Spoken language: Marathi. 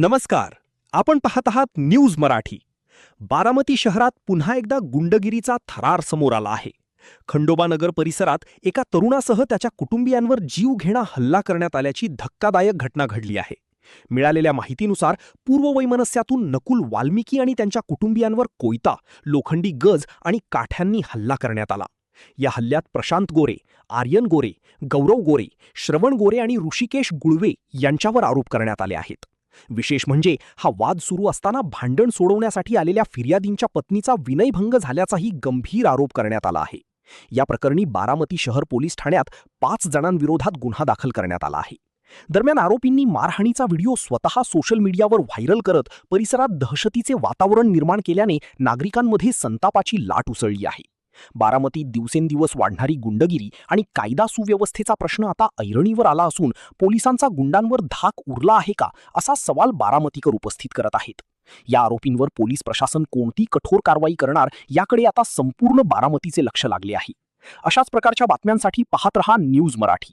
नमस्कार. आपण पाहत आहात न्यूज मराठी. बारामती शहरात पुन्हा एकदा गुंडगिरीचा थरार समोर आला आहे. खंडोबानगर परिसरात एका तरुणासह त्याच्या कुटुंबियांवर जीवघेणा हल्ला करण्यात आल्याची धक्कादायक घटना घडली आहे. मिळालेल्या माहितीनुसार पूर्ववैमनस्यातून नकुल वाल्मिकी आणि त्यांच्या कुटुंबियांवर कोयता, लोखंडी गज आणि काठ्यांनी हल्ला करण्यात आला. या हल्ल्यात प्रशांत गोरे, आर्यन गोरे, गौरव गोरे, श्रवण गोरे आणि ऋषिकेश गुळवे यांच्यावर आरोप करण्यात आले आहेत. विशेष म्हणजे हा वाद सुरू असताना भांडण सोडवण्यासाठी आलेल्या फिर्यादींच्या पत्नीचा विनयभंग झाल्याचाही गंभीर आरोप करण्यात आला आहे. या प्रकरणी बारामती शहर पोलीस ठाण्यात 5 जणांविरोधात गुन्हा दाखल करण्यात आला आहे. दरम्यान आरोपींनी मारहाणीचा व्हिडिओ स्वतः सोशल मीडियावर व्हायरल करत परिसरात दहशतीचे वातावरण निर्माण केल्याने नागरिकांमध्ये संतापाची लाट उसळली आहे. बारामतीत दिवसेंदिवस वाढणारी गुंडगिरी आणि कायदा सुव्यवस्थेचा प्रश्न आता ऐरणीवर आला असून पोलिसांचा गुंडांवर धाक उरला आहे का असा सवाल बारामतीकर उपस्थित करत आहेत. या आरोपींवर पोलीस प्रशासन कोणती कठोर कारवाई करणार याकडे आता संपूर्ण बारामतीचे लक्ष लागले आहे. अशाच प्रकारच्या बातम्यांसाठी पाहत रहा न्यूज मराठी.